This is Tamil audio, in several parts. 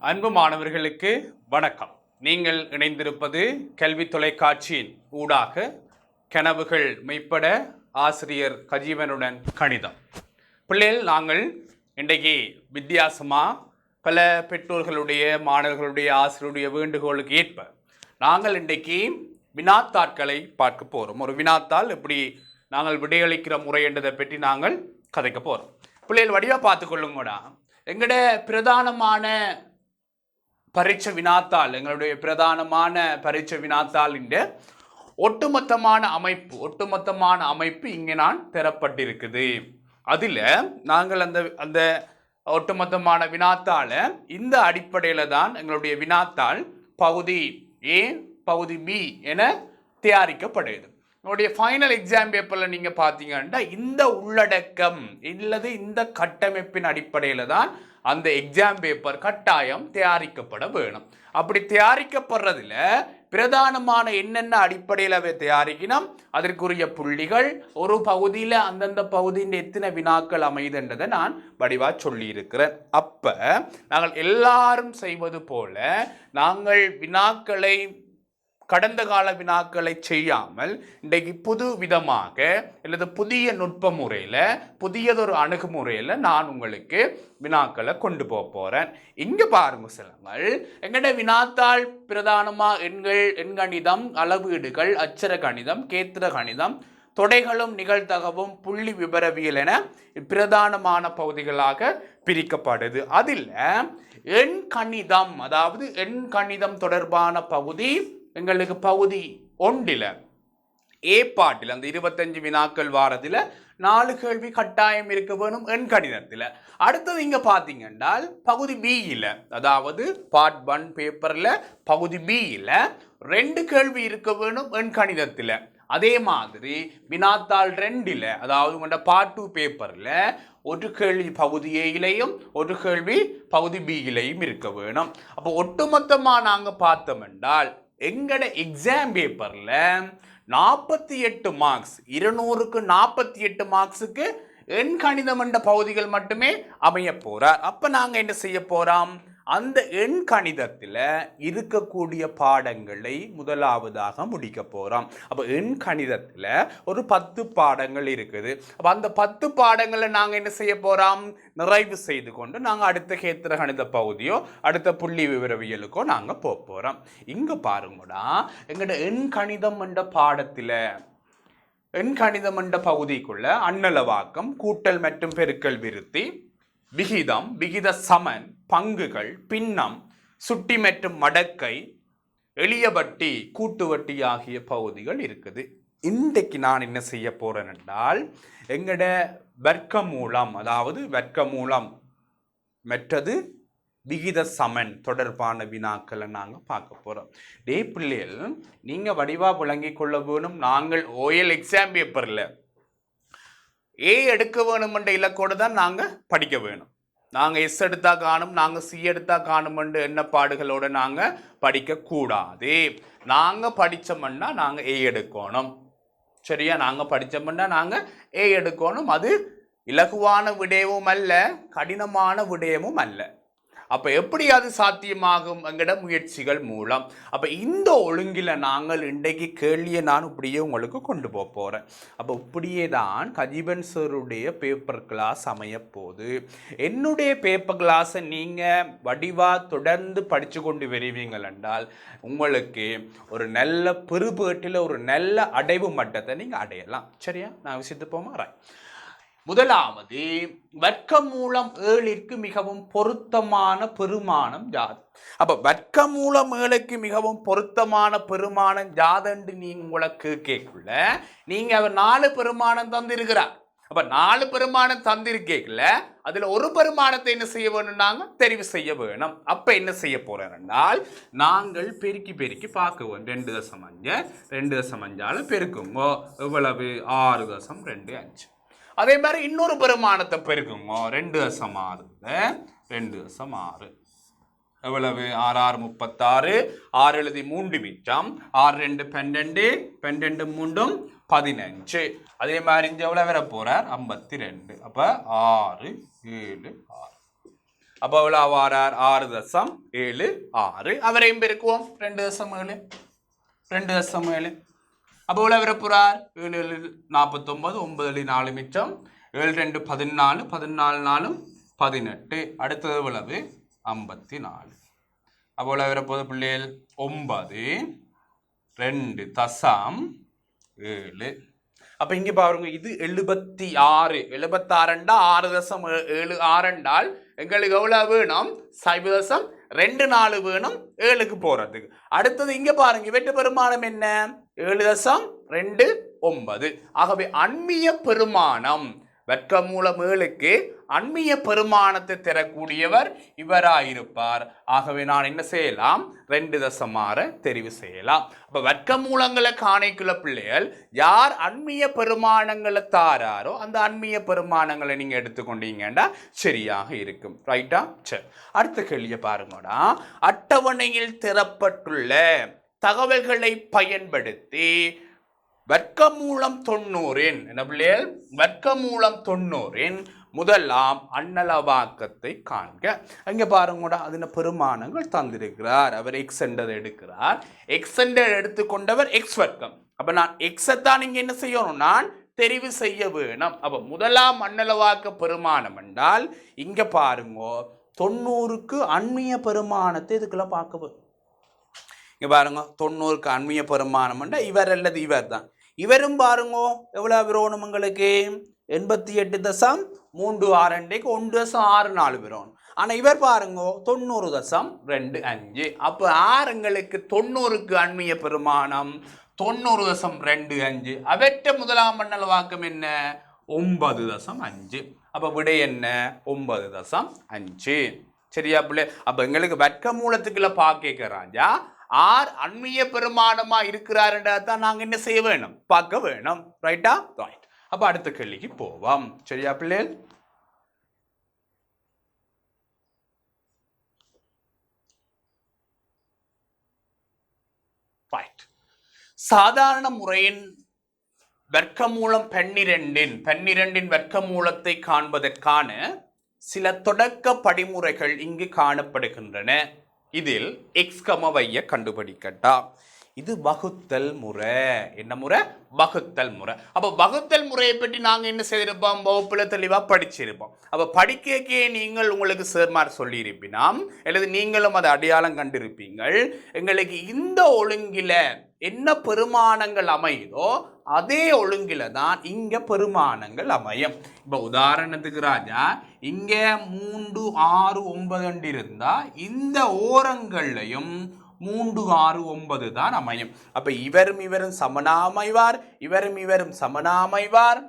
அன்பு மாணவர்களுக்கு வணக்கம். நீங்கள் இணைந்திருப்பது கல்வி தொலைக்காட்சியின் ஊடாக கனவுகள் மெய்ப்பட ஆசிரியர் கஜீவனுடன் கணிதம். பிள்ளைகள், நாங்கள் இன்றைக்கு வித்தியாசமாக பல பெற்றோர்களுடைய மாணவர்களுடைய ஆசிரியருடைய வேண்டுகோளுக்கு ஏற்ப நாங்கள் இன்றைக்கு வினாத்தாட்களை பார்க்க போகிறோம். ஒரு வினாத்தாள் எப்படி நாங்கள் விடையளிக்கிற முறை என்றதை பற்றி நாங்கள் கதைக்க போகிறோம். பிள்ளைகள் வடிவாக பார்த்துக்கொள்ளுங்கடா. எங்களோட பிரதானமான பரீட்சை வினாத்தாள், எங்களுடைய பிரதானமான பரீட்சை வினாத்தாளின் ஒட்டுமொத்தமான அமைப்பு இங்கே நான் தரப்பட்டிருக்குது. அதில் நாங்கள் அந்த ஒட்டுமொத்தமான வினாத்தாளை இந்த அடிப்படையில் தான் எங்களுடைய வினாத்தாள் பகுதி ஏ பகுதி பி என தயாரிக்கப்படுது. உங்களுடைய ஃபைனல் எக்ஸாம் பேப்பரில் நீங்கள் பார்த்தீங்கன்னா இந்த உள்ளடக்கம் இல்லது இந்த கட்டமைப்பின் அடிப்படையில் தான் அந்த எக்ஸாம் பேப்பர் கட்டாயம் தயாரிக்கப்பட வேணும். அப்படி தயாரிக்கப்படுறதுல பிரதானமான என்னென்ன அடிப்படையில் அவை தயாரிக்கணும், அதற்குரிய புள்ளிகள், ஒரு பகுதியில் அந்தந்த பகுதியின் எத்தனை வினாக்கள் அமைதுன்றதை நான் வடிவாக சொல்லியிருக்கிறேன். அப்போ நாங்கள் எல்லாரும் செய்வது போல நாங்கள் வினாக்களை கடந்த கால வினாக்களை செய்யாமல் இன்றைக்கு புது விதமாக அல்லது புதிய நுட்ப முறையில் புதியதொரு அணுகுமுறையில் நான் உங்களுக்கு வினாக்களை கொண்டு போக போகிறேன். இங்கே பாருங்க செல்லுங்கள், எங்கள்ட வினாத்தாள் பிரதானமாக எண்கணிதம், அளவீடுகள், அச்சர கணிதம், கேத்திர கணிதம், தொடைகளும் நிகழ்தகவும் புள்ளி விபரவியல் என பிரதானமான பகுதிகளாக பிரிக்கப்படுது. அதில் எண்கணிதம், அதாவது எண்கணிதம் தொடர்பான பகுதி எங்களுக்கு பகுதி 1 ஏ பாட்டில் அந்த 25 வினாக்கள் வாரத்தில் 4 கேள்வி கட்டாயம் இருக்க வேணும் எண்கணிதத்தில். அடுத்தது இங்கே பார்த்தீங்கன்னா பகுதி பியில், அதாவது பார்ட் 1 பேப்பரில் பகுதி பியில் 2 கேள்வி இருக்க வேணும் எண்கணிதத்தில். அதே மாதிரி வினாத்தாள் 2, அதாவது உங்களோட பார்ட் 2 பேப்பரில் ஒரு கேள்வி பகுதி ஏயிலையும் ஒரு கேள்வி பகுதி பியிலையும் இருக்க வேணும். அப்போ ஒட்டுமொத்தமாக நாங்கள் பார்த்தோம் என்றால் எங்கட எக்ஸாம் பேப்பர்ல 48 மார்க்ஸ், 200க்கு 48 மார்க்ஸுக்கு எண்கணிதம் என்ற பகுதிகள் மட்டுமே அமைய போறார். அப்ப நாங்க என்ன செய்ய போறோம், அந்த எண்கணிதத்தில் இருக்கக்கூடிய பாடங்களை முதலாவதாக முடிக்க போகிறோம். அப்போ எண்கணிதத்தில் ஒரு 10 பாடங்கள் இருக்குது. அப்போ அந்த 10 பாடங்களை நாங்கள் என்ன செய்ய போகிறோம், நிறைவு செய்து கொண்டு நாங்கள் அடுத்த கேத்திர கணித பகுதியோ அடுத்த புள்ளி விவரவியலுக்கோ நாங்கள் போக போகிறோம். இங்கே பாருங்கடா, எங்களோட எண்கணிதம் என்ற பாடத்தில் எண்கணிதம் என்ற பகுதிக்குள்ள அண்ணளவாக்கம், கூட்டல் மற்றும் பெருக்கல் விருத்தி, விகிதம், விகித சமன், பங்குகள், பின்னம், சுட்டி மற்றும் மடக்கை, எளிய வட்டி, கூட்டு வட்டி ஆகிய பகுதிகள் இருக்குது. இன்றைக்கு நான் என்ன செய்ய போறேன் என்றால் எங்கட வர்க்கமூலம், அதாவது வர்க்கமூலம் மற்றது விகித சமன் தொடர்பான வினாக்களை நாங்கள் பார்க்க போகிறோம். டே பிள்ளைகள், நீங்கள் வடிவாக விளங்கி கொள்ள வேணும். நாங்கள் ஓஎல் எக்ஸாம் பேப்பரில் ஏ எடுக்க வேணும் என்ற இலக்கோடு தான் நாங்கள் படிக்க வேணும். நாங்கள் எஸ் எடுத்தா காணும், நாங்கள் சி எடுத்தா காணும் என்ற எண்ணப்பாடுகளோடு நாங்கள் படிக்கக்கூடாது. நாங்கள் படித்தோம்னா நாங்கள் ஏ எடுக்கணும். சரியா? நாங்கள் படித்தோம்னா நாங்கள் ஏ எடுக்கணும். அது இலகுவான விடயமும் அல்ல, கடினமான விடயமும் அல்ல. அப்போ எப்படி அது சாத்தியமாகும், எங்கட முயற்சிகள் மூலம். அப்போ இந்த ஒழுங்கில் நாங்கள் இன்றைக்கு கேள்வியை நான் இப்படியே உங்களுக்கு கொண்டு போக போகிறேன். அப்போ இப்படியே தான் கஜீவன் சாருடைய பேப்பர் கிளாஸ் அமைய போகுது. என்னுடைய பேப்பர் கிளாஸை நீங்கள் வடிவாக தொடர்ந்து படித்து கொண்டு வருவீங்கள் என்றால் உங்களுக்கு ஒரு நல்ல பெருபேட்டில் ஒரு நல்ல அடைவு மட்டத்தை நீங்கள் அடையலாம். சரியா? நான் விஷயத்து போமாறேன். முதலாவது, வர்க்கமூலம் 7ற்கு மிகவும் பொருத்தமான பெருமானம் யாது? அப்ப வர்க்கமூலம் 7க்கு மிகவும் பொருத்தமான பெருமானம் யாதென்று நீங்க உங்களுக்கு கேட்கல, நீங்க அவர் 4 பெருமானம் தந்திருக்கிறார். அப்ப 4 பெருமானம் தந்திருக்கேக்கல, அதுல ஒரு பெருமானத்தை என்ன செய்ய வேணும், நாங்க தெரிவு செய்ய வேணும். அப்ப என்ன செய்ய போறோம் என்றால் நாங்கள் பெருக்கி பார்க்க வேணும். 2.5 2.5 பெருக்குங்க எவ்வளவு, 6.25. அதே மாதிரி இன்னொரு பெருமானத்தை பெருக்குங்க, 2.6 2.6 எவ்வளவு, 6 6 36, 6 எழுதி 3 மிச்சம், 6 2 12, 12 3 15. அதே மாதிரி இங்க எவ்வளவு வர போறார், 52. அப்ப 6 7 6. அப்போ எவ்வளோ வாரார் 6.76 அவரையும் பெருக்குவோம் 2.7 2.7 அப்போ எவ்வளோ வரப்போறார் 7 7 49 9 4 மிச்சம் 7 2 14 14 4 18 அடுத்தது எவ்வளவு 54 அப்போ எவ்வளோ வரப்போகுது பிள்ளைகள் 9 2.7 அப்போ இங்கே பாருங்க இது 76 6.76 என்றால் எங்களுக்கு எவ்வளவு வேணும் 0.24 வேணும் 7க்கு போறதுக்கு. அடுத்தது இங்க பாருங்க இவற்ற பெருமானம் என்ன 7.29. ஆகவே அண்மிய பெருமானம் வர்க்கமூலம் 7க்கு அண்மிய பெருமானத்தை தரக்கூடியவர் இவராயிருப்பார். ஆகவே நான் என்ன செய்யலாம் 2.6 தெரிவு செய்யலாம். அப்ப வர்க்கமூலங்களை காணைக்குள்ள பிள்ளைகள் யார் அண்மிய பெருமானங்களை தாராரோ அந்த அண்மிய பெருமானங்களை நீங்க எடுத்துக்கொண்டீங்கன்னா சரியாக இருக்கும். ரைட்டா? சரி, அடுத்த கேள்வியை பாருங்கடா. அட்டவணையில் தரப்பட்டுள்ள தகவல்களை பயன்படுத்தி வர்க்கமூலம் 90 என்ன பிள்ளைகள் வர்க்கமூலம் 90 முதலாம் அண்ணளவாக்கத்தை காண்க. அங்க பாருங்க அதன பெருமானங்கள் தந்திருக்கிறார். அவர் எக்ஸ் என்றதை எடுக்கிறார். எக்ஸ் என்ற எடுத்துக்கொண்டவர் எக்ஸ் வர்க்கம். அப்ப நான் எக்ஸை தான் இங்க என்ன செய்யணும் நான் தெரிவு செய்ய வேணும். அப்ப முதலாம் அண்ணளவாக்க பெருமானம் என்றால் இங்க பாருங்க 90க்கு அண்மிய பெருமானத்தை இதுக்குள்ள பார்க்க. இங்க பாருங்க 90க்கு அண்மிய பெருமானம் என்றால் இவர் அல்லது இவர் தான். இவரும் பாருங்க எவ்வளவு விரோணம் உங்களுக்கு 88.36 1.64 விரோணம். ஆனா இவர் பாருங்க 90.25. அப்ப ஆறுங்களுக்கு 90க்கு அண்மிய பெருமானம் 90.25. அவற்ற முதலாம் மண்ணளவாக்கம் என்ன 9.5. அப்ப விடை என்ன 9.5. சரியா பிள்ளை? அப்ப எங்களுக்கு வர்க்க மூலத்துக்குள்ள பார்க்க ராஜா ஆர் அண்மிய பெருமானமா இருக்கிறாருன்றதான் நாங்க என்ன செய்ய வேணும் பார்க்க வேணும். ரைட்டா? ரைட். அப்ப அடுத்த கேள்விக்கு போவோம். சரியா பிள்ளை? ரைட். சாதாரண முறையின் வர்க்கமூலம் 12 வர்க்கமூலத்தை காண்பதற்கான சில தொடக்க படிமுறைகள் இங்கு காணப்படுகின்றன. இதில் எக்ஸ் y கண்டுபிடிக்கட்டா. இது வகுத்தல் முறை. என்ன முறை? வகுத்தல் முறை. அப்ப வகுத்தல் முறையை பற்றி நாங்க என்ன செய்திருப்போம் வகுப்புல தெளிவா படிச்சிருப்போம். அப்ப படிக்க நீங்கள் உங்களுக்கு சேர்மார் சொல்லி இருப்பினாம் அல்லது நீங்களும் அதை அடையாளம் கண்டிருப்பீங்கள். எங்களுக்கு இந்த ஒழுங்கில என்ன பெருமானங்கள் அமையுதோ அதே ஒழுங்கில தான் இங்க பெருமானங்கள் அமையும். இப்ப உதாரணத்துக்கு ராஜா இங்க 3 6 9 இருந்தா இந்த ஓரங்கள்லையும் 3 6 9 தான் அமையும். அப்ப இவரும் சமனா அமைவார், இவரும் சமனா அமைவார்,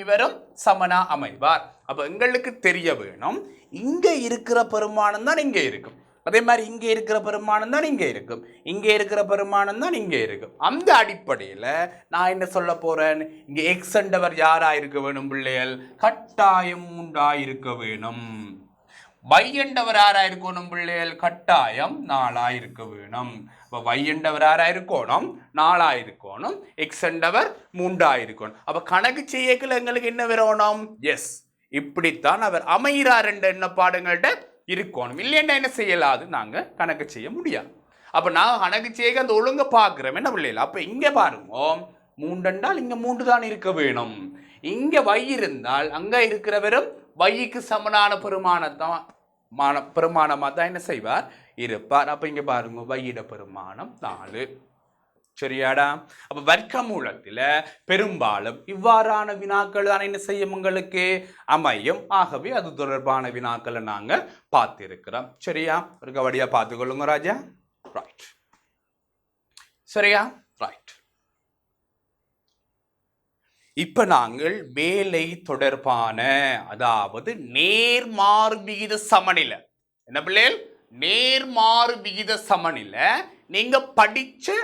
இவரும் சமனா அமைவார். அப்ப எங்களுக்கு தெரிய வேணும் இங்க இருக்கிற பெருமானம் தான் இங்க இருக்கும், அதே மாதிரி இங்க இருக்கிற பெருமானம் தான் இங்க இருக்கும், இங்க இருக்கிற பெருமானம் தான் இங்க இருக்கும். அந்த அடிப்படையில நான் என்ன சொல்ல போறேன் இங்க எக்ஸ் என்றவர் யாரா இருக்க வேணும் பிள்ளைகள் கட்டாயம் 3 இருக்க வேணும். y என்றவர் யாரா இருக்கணும் பிள்ளைகள் கட்டாயம் 4 இருக்க வேணும். அப்ப y என்றவர் யாரா இருக்கணும் 4 இருக்கணும், எக்ஸ் என்றவர் 3 இருக்கணும். அப்ப கணக்கு செய்யல எங்களுக்கு என்ன வரணும் எஸ் இப்படித்தான் அவர் அமைகிறார் என்ற என்ன பாடங்கள்ட்ட இருக்கணும். இல்லைன்னா என்ன செய்யலாது நாங்க கணக்கு செய்ய முடியாது. அப்ப நான் கணக்கு செய்ய அந்த ஒழுங்க பாக்குறோம் என்ன பிள்ளைகள். அப்ப இங்க பாருங்க 3 என்றால் இங்க 3 தான் இருக்க வேணும். இங்க y இருந்தால் அங்க இருக்கிறவரும் வைக்கு சமனான பெருமானமா தான் என்ன செய்வார் இருப்பார். அப்ப இங்க பாருங்க வையிட பெருமானம் 4. சரியாடா? அப்ப வர்க்க மூலத்துல பெரும்பாலும் இவ்வாறான வினாக்கள் தான் என்ன செய்யும் உங்களுக்கு அமையும். ஆகவே அது தொடர்பான வினாக்களை நாங்க பார்த்திருக்கிறோம். சரியா? ஒரு கவடியா பார்த்துக்கொள்ளுங்க ராஜா. ரைட். சரியா? ரைட். இப்ப நாங்கள் வேலை தொடர்பான அதாவது நேர்மாறு விகித சமநிலை என்ன பிள்ளைகள் நேர்மாறு விகித சமநிலை நீங்க படிச்ச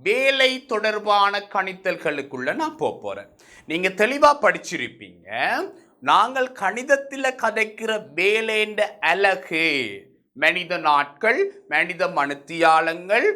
வேலை தொடர்பான கணித்தல்களுக்குள்ள நான் போறேன். நீங்க தெளிவா படிச்சிருப்பீங்க. நாங்கள் கணிதத்தில் கதைக்கிற வேலைன்ற அலகு மனித நாட்கள், மனித மணித்தியாலங்கள்,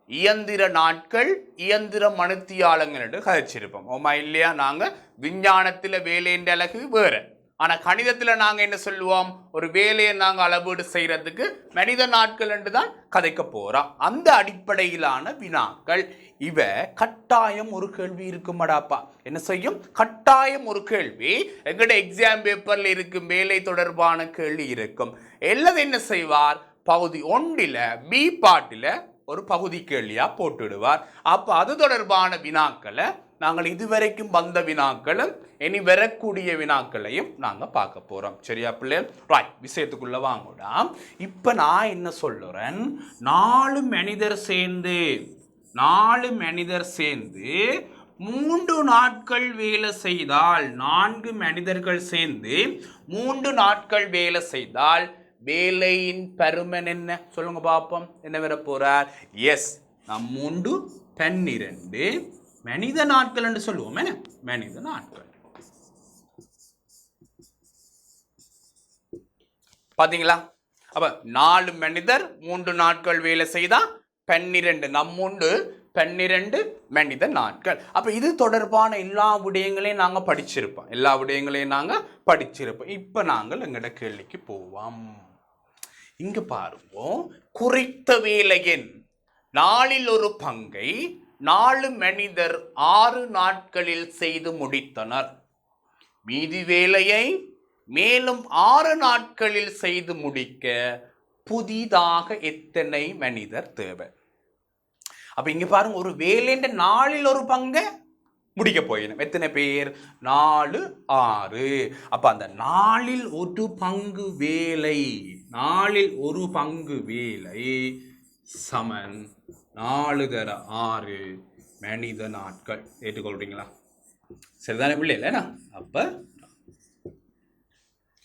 இயந்திர நாட்கள், இயந்திர மணித்தியாலங்கள் என்று கதைச்சிருப்போம். ஓமா இல்லையா? நாங்க விஞ்ஞானத்துல வேலைன்ற அலகு வேற, ஆனா கணிதத்துல நாங்க என்ன சொல்லுவோம், ஒரு வேலையை நாங்க அளவீடு செய்யறதுக்கு மனித நாட்கள் என்று தான் கதைக்க போறோம். அந்த அடிப்படையிலான வினாக்கள் இவ கட்டாயம் ஒரு கேள்வி இருக்குமாடாப்பா. என்ன செய்யும், கட்டாயம் ஒரு கேள்வி எங்கட எக்ஸாம் பேப்பர்ல இருக்கும் வேலை தொடர்பான கேள்வி இருக்கும். எல்லாரும் என்ன செய்வார், பகுதி 1ல பி பாட்டில ஒரு பகுதி கேள்வியா போட்டுடுவார். அப்ப அது தொடர்பான வினாக்களை நாங்கள் இதுவரைக்கும் வந்த வினாக்களும் இனி வரக்கூடிய வினாக்களையும் நாங்க பார்க்க போறோம். சரியா பிள்ளை? ரைட், விஷயத்துக்குள்ள வாங்கடா. இப்ப நான் என்ன சொல்லுறேன், 4 மனிதர் சேர்ந்து 3 நாட்கள் வேலை செய்தால், 4 மனிதர்கள் சேர்ந்து 3 நாட்கள் வேலை செய்தால் வேலையின் பருமன் என்ன சொல்லுங்க பாப்போம். என்ன வர போறார்? எஸ், நாம் 3 12 மனித நாட்கள் என்று சொல்லுவோம். என்ன மனித நாட்கள் பாத்தீங்களா? அப்ப 4 மனிதர் 3 நாட்கள் வேலை செய்தா 12 நம்முண்டு 12 மனித நாட்கள். அப்ப இது தொடர்பான எல்லா விடயங்களையும் நாங்க படிச்சிருப்போம். இப்ப நாங்கள் எங்கட கேள்விக்கு போவோம். இங்க பாருங்க, குறித்த வேலையின் 4ல் ஒரு பங்கை 4 மனிதர் 6 நாட்களில் செய்து முடித்தனர். மீதி வேலையை மேலும் 6 நாட்களில் செய்து முடிக்க புதிதாக எத்தனை மனிதர் தேவை? அப்ப இங்க பாருங்க, ஒரு வேலைன்ற 4ல் ஒரு பங்கை முடிக்க போயிடும். எத்தனை பேர்? 4 6. அப்ப அந்த 4ல் ஒரு பங்கு வேலை சமன் 4 தர 6 மனித நாட்கள். ஏற்றுக்கொள்றீங்களா? சரிதானே பிள்ளைல?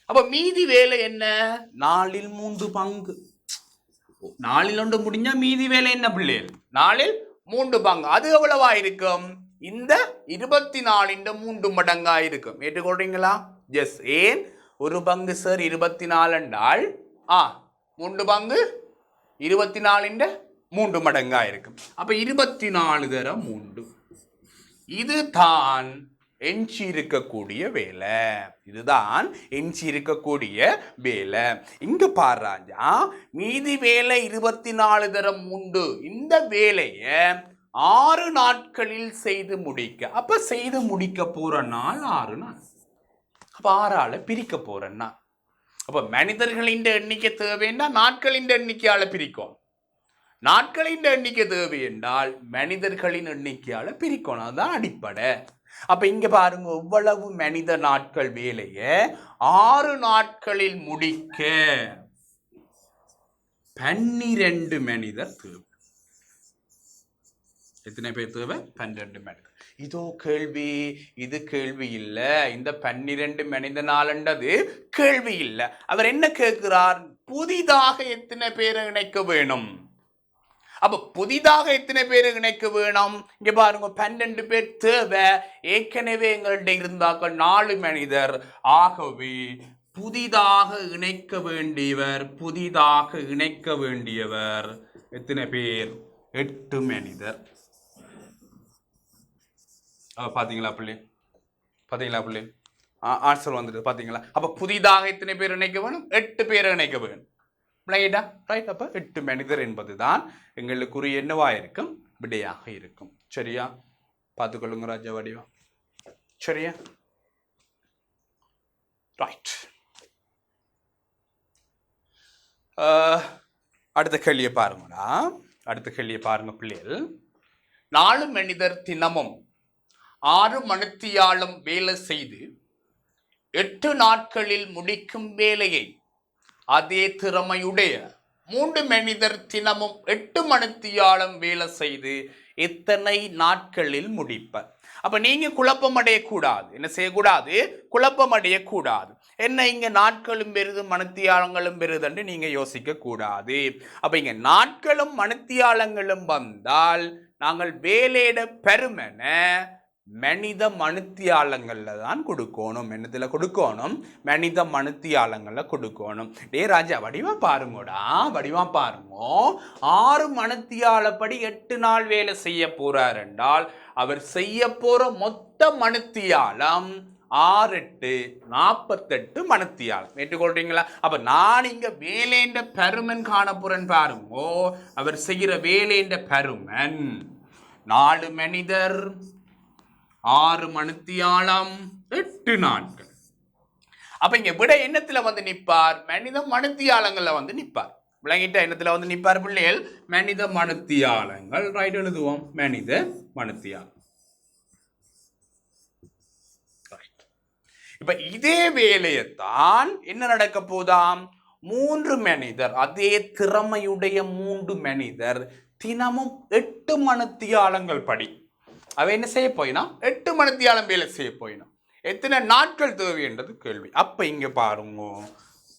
அப்ப மீதி வேலை என்ன? 4ல் 3 பங்கு. 4ல் 1 முடிஞ்சா மீதி வேலை என்ன பிள்ளைகள்? 4ல் 3 பங்கு. அது எவ்வளவா இருக்கும்? இந்த 24 3 மடங்கா இருக்கும். ஏற்றுக்கொள்றீங்களா? எஸ். ஏன் ஒரு பங்கு சார் 24 என்றால் 3 பங்கு 24 3 மடங்கா இருக்கும். அப்ப 24 தர 3. இதுதான் எஞ்சி இருக்கக்கூடிய வேலை. இங்க பாருங்க, மீதி வேலை 24 தர 3. இந்த வேலைய 6 நாட்களில் செய்து முடிக்க. அப்ப செய்து முடிக்க போற நாள் 6 நாள். அப்ப 6ஆல பிரிக்க போறேன்னா, அப்ப மனிதர்களின் எண்ணிக்கை தேவைன்னா நாட்களின் எண்ணிக்கையால பிரிக்கும். நாட்களின் எண்ணிக்கை தேவை என்றால் மனிதர்களின் எண்ணிக்கையால பிரிக்கணும். அதுதான் அடிப்படை. அப்ப இங்க பாருங்க, எவ்வளவு மனித நாட்கள் வேலைய 6 நாட்களில் முடிக்க 12 மனிதர் தேவை. எத்தனை பேர் தேவை? 12 மனிதர். இதோ கேள்வி. இது கேள்வி இல்ல. இந்த 12 மனித நாள்ன்றது கேள்வி இல்ல. அவர் என்ன கேட்கிறார்? புதிதாக எத்தனை பேரை இணைக்க வேணும்? அப்ப புதிதாக எத்தனை பேரை இணைக்க வேணும்? இங்க பாருங்க, 12 பேர் தேவை. ஏற்கனவே எங்கள்கிட்ட இருந்தாக்கள் 4 மனிதர். ஆகவே புதிதாக இணைக்க வேண்டியவர் எத்தனை பேர்? 8 மனிதர். பாத்தீங்களா பிள்ளை? ஆன்சர் வந்துட்டு பாத்தீங்களா? அப்ப புதிதாக எத்தனை பேர் இணைக்க வேணும்? 8 பேரை இணைக்க வேணும். ரைட். அப்ப 8 மனிதர் என்பதுதான் எங்களுக்குரிய என்னவா இருக்கும்? விடையாக இருக்கும். சரியா? பார்த்துக்கொள்ளுங்க ராஜா வடிவா. சரியா? ரைட். அடுத்த கேள்வியை பாருங்க பிள்ளைகள். 4 மனிதர் தினமும் 6 மணித்தியாலம் வேலை செய்து 8 நாட்களில் முடிக்கும் வேலையை அதே திறமையுடைய 3 மனிதர் தினமும் 8 மணித்தியாலம் வேலை செய்து எத்தனை நாட்களில் முடிப்பர்? அப்ப நீங்க குழப்பம் அடையக்கூடாது. என்ன செய்யக்கூடாது? குழப்பம் அடையக்கூடாது. என்ன இங்க நாட்களும் பெருது மணித்தியாலங்களும் பெருதுன்னு நீங்க யோசிக்க கூடாது. அப்ப இங்க நாட்களும் மணித்தியாலங்களும் வந்தால் நாங்கள் வேலையிட பெருமனை மனித மணித்தியாலங்கள்ல தான் கொடுக்கணும். என்னத்துல கொடுக்கணும்? மனித மணித்தியாலங்கள்ல கொடுக்கணும். ராஜா வடிவா பாருங்க. 6 மணித்தியாலப்படி 8 நாள் வேலை செய்ய போறார் என்றால் அவர் செய்ய போற மொத்த மணித்தியாலம் 6 8 48 மணித்தியாலம். ஏற்றுக்கொள்றீங்களா? அப்ப நான் இங்க வேலைன்ற பெருமன் காணப்புறன் பாருங்கோ. அவர் செய்கிற வேலைன்ற பெருமன் 4 மனிதர் 6 மணித்தியாலம் 8 நாட்கள். அப்ப இங்க விட எண்ணத்துல வந்து நிற்பார்? மனித மணித்தியாலங்கள்ல வந்து நிற்பார். விளங்கிட்ட எண்ணத்துல வந்து நிற்பார் பிள்ளைகள்? மனித மணித்தியாலங்கள். ரைட், எழுதுவோம் மனித மணித்தியாலம். இப்ப இதே வேலையத்தான் என்ன நடக்க போதாம்? 3 மனிதர், அதே திறமையுடைய 3 மனிதர் தினமும் 8 மணித்தியாலங்கள் படி அவ என்ன செய்ய போயினா? 8 மணித்தியாலம் வேலை செய்ய போயினா. எத்தனை நாட்கள் தேவை என்றது கேள்வி. அப்ப இங்க பாருங்க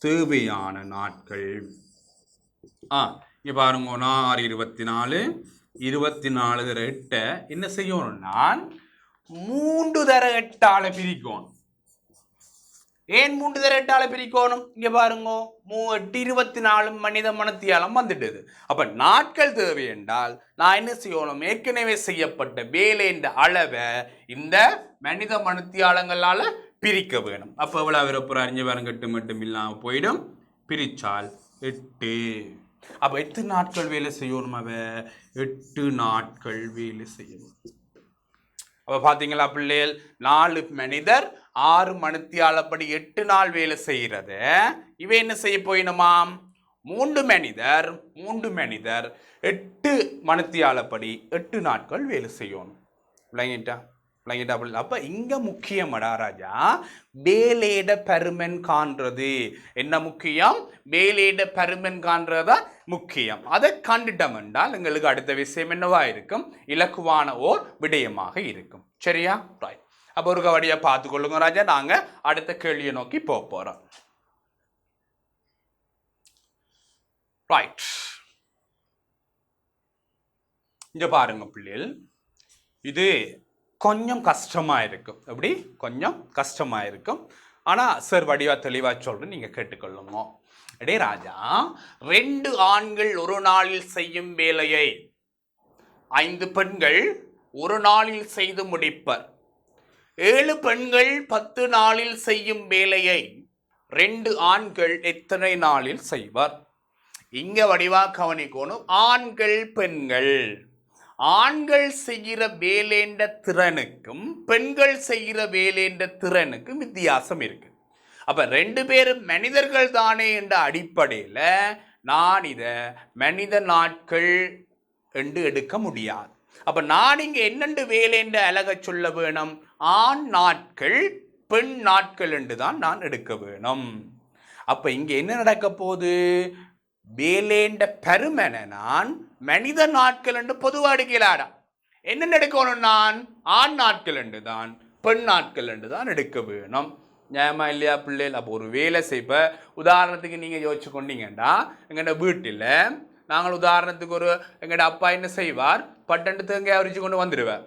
தேவையான நாட்கள். இங்க பாருங்க 6 24 24 தர 8 என்ன செய்யணும்? நான் 3 தர 8ஆல பிரிக்கணும். ஏன் 3 தர 8ஆல பிரிக்கணும்? இங்க பாருங்க 8 24 மனித மணித்தியாலம் வந்துட்டது. அப்ப நாட்கள் தேவை என்றால் நான் என்ன செய்யணும்? ஏற்கனவே செய்யப்பட்ட வேலை என்ற அளவை இந்த மனித மணித்தியாலங்களால பிரிக்க வேணும். அப்ப எவ்வளவு விருப்பம்? 5 பாருங்க 8 மட்டும் இல்லாம போயிடும். பிரிச்சால் 8. அப்ப 8 நாட்கள் வேலை செய்யணும். அவ 8 நாட்கள் வேலை செய்யணும். அப்ப பாத்தீங்களா பிள்ளைகள்? 4 மனிதர் 6 மணித்தியாலப்படி 8 நாள் வேலை செய்யறது. இவ என்ன செய்ய போயினுமாம்? 3 மனிதர் 8 மணித்தியாலப்படி 8 நாட்கள் வேலை செய்யணும். விளங்கிட்டா? அப்ப இங்க முக்கியமடா ராஜா வேலையிட பெருமன் காண்றது. என்ன முக்கியம்? வேலையிட பெருமன் காண்றதா முக்கியம். அதை கண்டுட்டோம் என்றால் எங்களுக்கு அடுத்த விஷயம் என்னவா இருக்கும்? இலக்குவான ஓர் விடயமாக இருக்கும். சரியா? ரைட். அப்ப ஒரு கவடியா பார்த்து கொள்ளுங்க ராஜா. நாங்க அடுத்த கேள்வியை நோக்கி போறோம். ரைட், இங்க பாருங்க பிள்ளைகள், இது கொஞ்சம் கஷ்டமா இருக்கும். எப்படி? கொஞ்சம் கஷ்டமா இருக்கும். ஆனா சார் வடிவா தெளிவா சொல்றேன், நீங்க கேட்டுக்கொள்ளுங்க. எடே ராஜா, 2 ஆண்கள் ஒரு நாளில் செய்யும் வேலையை 5 பெண்கள் ஒரு நாளில் செய்து முடிப்பர். 7 பெண்கள் 10 நாளில் செய்யும் வேலையை 2 ஆண்கள் எத்தனை நாளில் செய்வர்? இங்க வடிவா கவனிக்கணும். ஆண்கள் பெண்கள், ஆண்கள் செய்கிற வேலேண்ட திறனுக்கும் பெண்கள் செய்கிற வேலேண்ட திறனுக்கும் வித்தியாசம் இருக்கு. அப்ப 2 பேரும் மனிதர்கள் தானே என்ற அடிப்படையில நான் இத மனித நாட்கள் என்று எடுக்க முடியாது. அப்ப நான் இங்க என்னென்று வேலேண்ட அழக சொல்ல வேணும்? ஆண் நாட்கள் பெண் நாட்கள் என்று தான் நான் எடுக்க வேணும். அப்ப இங்க என்ன நடக்க போகுது? வேலேண்ட பெருமனை நான் மனித நாட்கள் என்று பொதுவா எடுக்கலாடா. என்ன எடுக்கணும்? நான் ஆண் நாட்கள் என்று தான் பெண் நாட்கள் என்று தான் எடுக்க வேணும். நியாயமா இல்லையா பிள்ளைகள்? அப்போ ஒரு வேலை செய்ப்ப உதாரணத்துக்கு நீங்க யோசிச்சு கொண்டீங்கன்னா, எங்கட வீட்டில் நாங்கள் உதாரணத்துக்கு எங்கட அப்பா என்ன செய்வார்? பட்டண்டு தேங்காய் அரிச்சு கொண்டு வந்துடுவார்.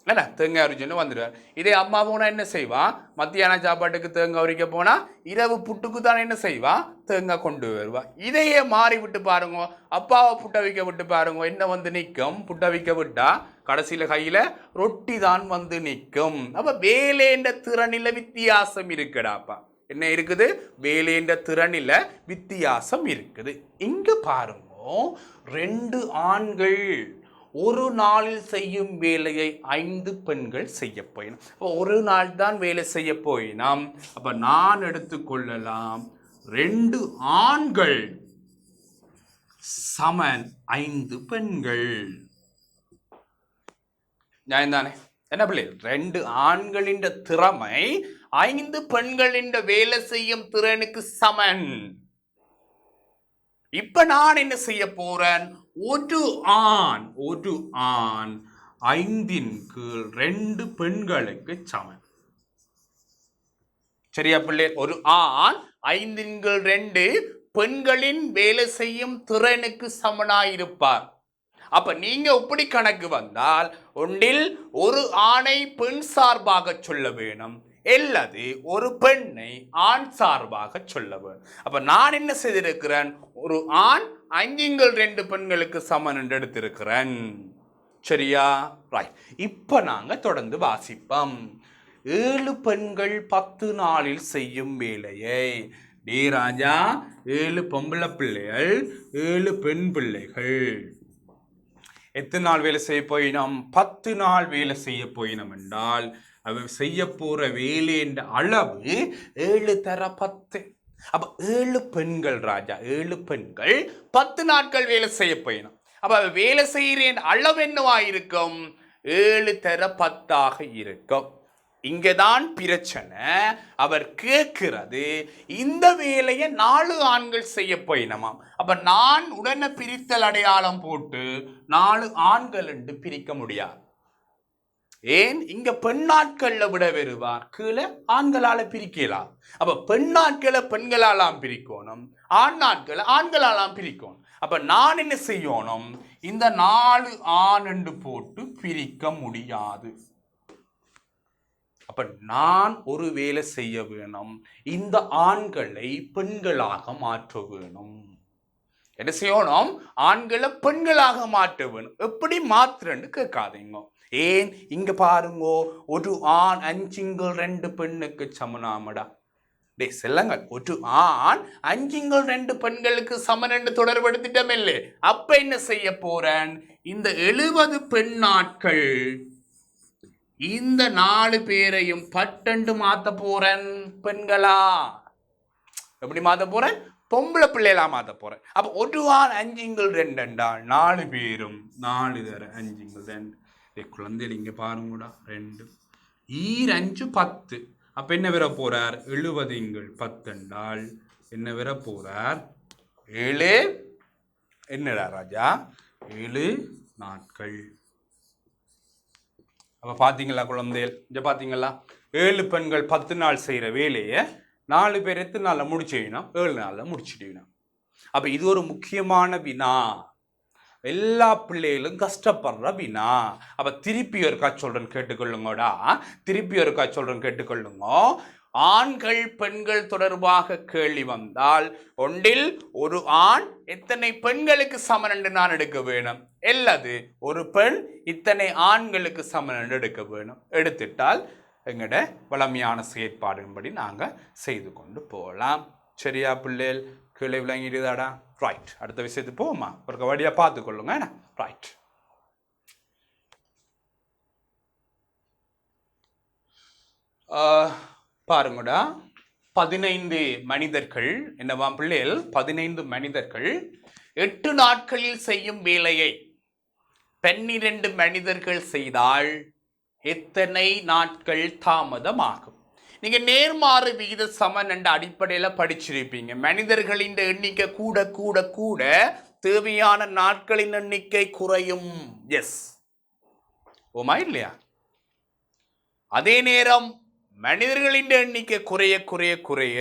இல்லைண்ணா, தேங்காய் அரிச்சுன்னு வந்துடுவார். இதே அம்மா போனால் என்ன செய்வான்? மத்தியான சாப்பாட்டுக்கு தேங்காய் உரிக்க போனால் இரவு புட்டுக்கு தானே என்ன செய்வான்? தேங்காய் கொண்டு வருவா. இதையே மாறி விட்டு பாருங்க, அப்பாவை புட்ட வைக்க விட்டு பாருங்க, என்ன வந்து நிற்கும்? புட்ட வைக்க விட்டா கடைசியில் கையில் ரொட்டி தான் வந்து நிற்கும். அப்போ வேலேண்ட திறனில் வித்தியாசம் இருக்குடாப்பா. என்ன இருக்குது? வேலேண்ட திறனில் வித்தியாசம் இருக்குது. இங்கே பாருங்க, 2 ஆண்கள் ஒரு நாளில் செய்யும் வேலையை 5 பெண்கள் செய்ய போயினோம். ஒரு நாள் தான் வேலை செய்ய போயினோம். அப்ப நான் எடுத்துக்கொள்ளலாம் 2 ஆண்கள் சமன் 5 பெண்கள். தானே? என்ன பிள்ளை? 2 ஆண்களின் திறமை 5 பெண்களின் வேலை செய்யும் திறனுக்கு சமன். இப்ப நான் என்ன செய்ய போறேன்? ஒரு ஆண் 5 கீழ் 2 பெண்களுக்கு சமன். சரியா பிள்ளை? ஒரு ஆண் 5 கீழ் 2 பெண்களின் வேலை செய்யும் திறனுக்கு சமனாயிருப்பார். அப்ப நீங்க இப்படி கணக்கு வந்தால் ஒன்றில் ஒரு ஆணை பெண் சார்பாக சொல்ல வேணும், அல்லது ஒரு பெண்ணை ஆண் சார்பாக சொல்ல வேண்டும். அப்ப நான் என்ன செய்திருக்கிறேன்? ஒரு ஆண் 5 2 பெண்களுக்கு சமன் என்று எடுத்திருக்கிறேன். சரியா? ரைட். இப்ப நாங்க தொடர்ந்து வாசிப்போம். 7 பெண்கள் 10 நாளில் செய்யும் வேலையை. டே ராஜா, 7 பொம்பளை பிள்ளைகள் 7 பெண் பிள்ளைகள் எத்தனை நாள் வேலை செய்ய போயினோம்? 10 நாள் வேலை செய்ய போயினோம் என்றால் அவ செய்ய போற வேலை என்ற அளவு 7 தர 10. அப்ப 7 பெண்கள் ராஜா, 7 பெண்கள் 10 நாட்கள் வேலை செய்ய போயினோம். அப்ப வேலை செய்கிறேன் அளவு என்னவா இருக்கும்? 7 தர 10 இருக்கும். இங்கதான் பிரச்சனை. அவர் கேட்கிறது இந்த வேலையை 4 ஆண்கள் செய்ய போயினமாம். அப்ப நான் உடனே பிரித்தல் அடையாளம் போட்டு 4 ஆண்கள் என்று பிரிக்க முடியாது. ஏன்? இங்க பெண்ணாட்கள்ல விட வருவார், கீழே ஆண்களால பிரிக்கலாம். அப்ப பெண்ணாட்களை பெண்களாலாம் பிரிக்கணும், ஆண் நாட்களை ஆண்களாலாம் பிரிக்கணும். அப்ப நான் என்ன செய்யணும்? இந்த 4 ஆண் என்று போட்டு பிரிக்க முடியாது. அப்ப நான் ஒரு வேலை செய்ய வேணும், இந்த ஆண்களை பெண்களாக மாற்ற வேணும். என்ன செய்யணும்? ஆண்களை பெண்களாக மாற்ற வேணும். எப்படி மாற்றுறன்னு கேட்காதீங்க. ஏன்? இங்க பாருங்கோ, ஒரு ஆண் 5 பெண்ணுக்கு சமனாமடா. டே செல்லங்கள், ஒரு ஆண் 5 பெண்களுக்கு சமன் என்று தொடர்படுத்திட்டோம் இல்லை? அப்ப என்ன செய்ய போறேன்? இந்த 70 பெண் நாட்கள் இந்த 4 பேரையும் பட்டண்டு மாத்த போறேன் பெண்களா. எப்படி மாத்த போறேன்? பொம்பளை பிள்ளைகளா மாத்த போறேன். அப்ப ஒரு ஆண் 5 என்றால் 4 பேரும் 4 தர 5 குழந்தைகள் இங்க பாருங்கடா, 2 ஈர் 5 10. அப்ப என்ன வர போறார்? 70 10 என்றால் என்ன வர போறார்? 7 என்னடா ராஜா? 7 நாட்கள். அப்ப பாத்தீங்களா குழந்தைகள், இங்க பாத்தீங்களா? 7 பெண்கள் 10 நாள் செய்யற வேலையை 4 பேர் எத்தனை நாள்ல முடிச்சுனா? 7 நாள்ல முடிச்சுட்டீங்கன்னா. அப்ப இது ஒரு முக்கியமான வினா, எல்லா பிள்ளைகளும் கஷ்டப்படுற வினா. அப்ப திருப்பி ஒருக்கா சொல்றேன் கேட்டுக்கொள்ளுங்கடா, திருப்பி ஒருக்கா சொல்றேன் கேட்டுக்கொள்ளுங்க. ஆண்கள் பெண்கள் தொடர்பாக கேள்வி வந்தால் ஒன்றில் ஒரு ஆண் எத்தனை பெண்களுக்கு சமன் என்று நான் எடுக்க வேணும், அல்லது ஒரு பெண் இத்தனை ஆண்களுக்கு சமன் என்று எடுக்க வேணும். எடுத்துட்டால் எங்கட வளமையான செயற்பாடுபடி நாங்க செய்து கொண்டு போகலாம். சரியா பிள்ளைகள்? கீழே விளங்கிடுதாடா? ரைட். அடுத்த விஷயத்துக்கு போவோமா? ஒரு வழியா பார்த்து கொள்ளுங்க. ரைட். பாருங்கடா, 15 மனிதர்கள் என்னவா பிள்ளைகள்? 15 மனிதர்கள் 8 நாட்களில் செய்யும் வேலையை 12 மனிதர்கள் செய்தால் எத்தனை நாட்கள் தாமதமாகும்? நீங்க நேர்மாறு விகித சமன் என்ற அடிப்படையில் படிச்சிருப்பீங்க. மனிதர்களின் எண்ணிக்கை கூட கூட கூட தேவையான நாட்களின் எண்ணிக்கை குறையும். எஸ் ஓமா இல்லையா? அதே நேரம் மனிதர்களின் எண்ணிக்கை குறைய குறைய குறைய